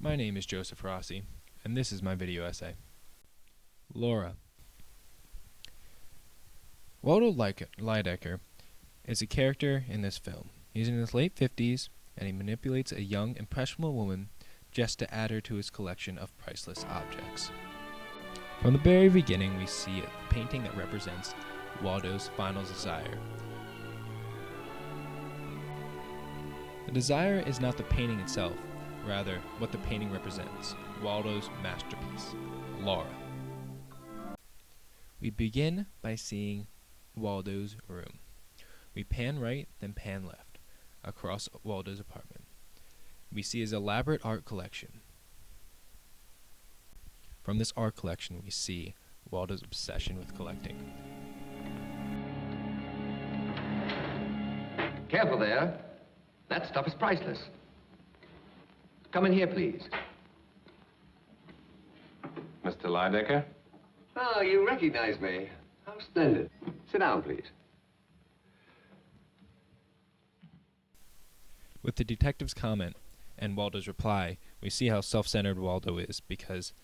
My name is Joseph Rossi, and this is my video essay. Laura. Waldo Lydecker is a character in this film. He's in his late 50s, and he manipulates a young, impressionable woman just to add her to his collection of priceless objects. From the very beginning, we see a painting that represents Waldo's final desire. The desire is not the painting itself, rather what the painting represents, Waldo's masterpiece, Laura. We begin by seeing Waldo's room. We pan right, then pan left, across Waldo's apartment. We see his elaborate art collection. From this art collection, we see Waldo's obsession with collecting. Careful there. That stuff is priceless. Come in here, please. Mr. Lydecker? Oh, you recognize me. How splendid. Sit down, please. With the detective's comment and Waldo's reply, we see how self-centered Waldo is, because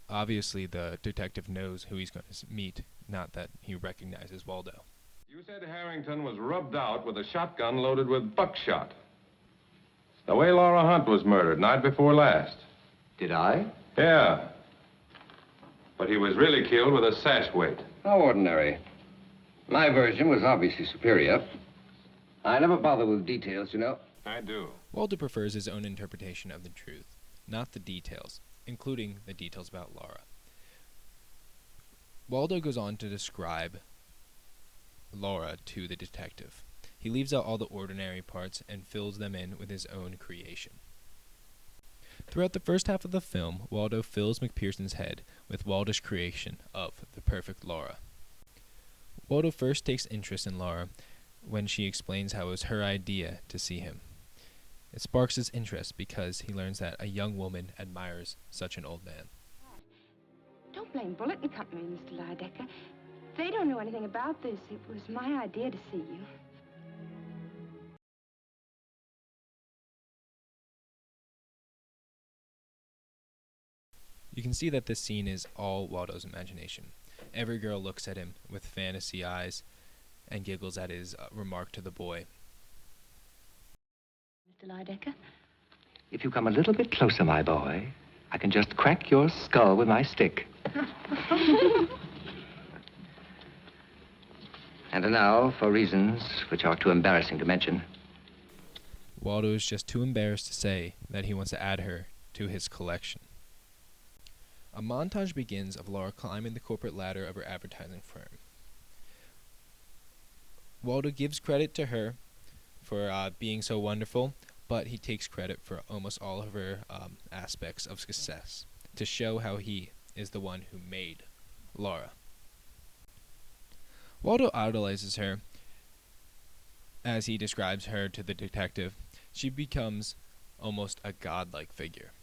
obviously the detective knows who he's going to meet, not that he recognizes Waldo. You said Harrington was rubbed out with a shotgun loaded with buckshot. The way Laura Hunt was murdered night before last. Did I? Yeah. But he was really killed with a sash weight. How ordinary. My version was obviously superior. I never bother with details, you know. I do. Waldo prefers his own interpretation of the truth, not the details, including the details about Laura. Waldo goes on to describe Laura to the detective. He leaves out all the ordinary parts and fills them in with his own creation. Throughout the first half of the film, Waldo fills McPherson's head with Waldo's creation of the perfect Laura. Waldo first takes interest in Laura when she explains how it was her idea to see him. It sparks his interest because he learns that a young woman admires such an old man. Don't blame Bullet and Company, Mr. Lydecker. They don't know anything about this. It was my idea to see you. You can see that this scene is all Waldo's imagination. Every girl looks at him with fantasy eyes and giggles at his remark to the boy. Mr. Lydecker? If you come a little bit closer, my boy, I can just crack your skull with my stick. And now, for reasons which are too embarrassing to mention. Waldo is just too embarrassed to say that he wants to add her to his collection. A montage begins of Laura climbing the corporate ladder of her advertising firm. Waldo gives credit to her for being so wonderful, but he takes credit for almost all of her aspects of success to show how he is the one who made Laura. Waldo idolizes her as he describes her to the detective. She becomes almost a godlike figure.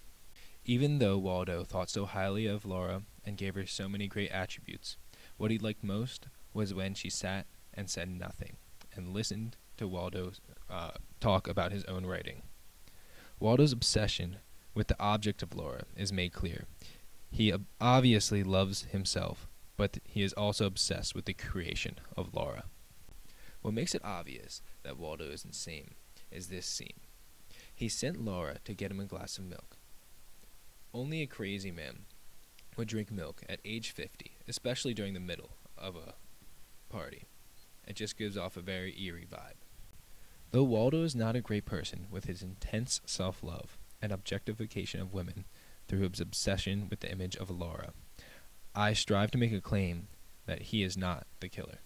Even though Waldo thought so highly of Laura and gave her so many great attributes, what he liked most was when she sat and said nothing and listened to Waldo talk about his own writing. Waldo's obsession with the object of Laura is made clear. He obviously loves himself, but he is also obsessed with the creation of Laura. What makes it obvious that Waldo is insane is this scene. He sent Laura to get him a glass of milk. Only a crazy man would drink milk at age 50, especially during the middle of a party. It just gives off a very eerie vibe. Though Waldo is not a great person, with his intense self-love and objectification of women through his obsession with the image of Laura, I strive to make a claim that he is not the killer.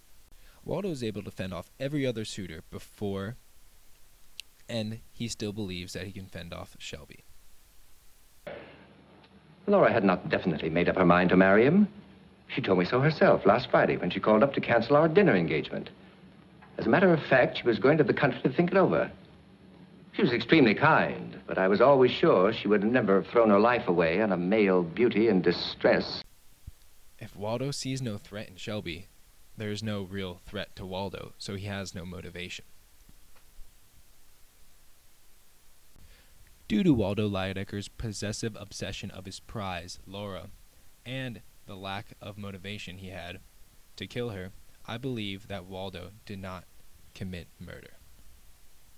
Waldo is able to fend off every other suitor before, and he still believes that he can fend off Shelby. Laura had not definitely made up her mind to marry him. She told me so herself last Friday when she called up to cancel our dinner engagement. As a matter of fact, she was going to the country to think it over. She was extremely kind, but I was always sure she would never have thrown her life away on a male beauty in distress. If Waldo sees no threat in Shelby, there is no real threat to Waldo, so he has no motivation. Due to Waldo Lydecker's possessive obsession of his prize, Laura, and the lack of motivation he had to kill her, I believe that Waldo did not commit murder.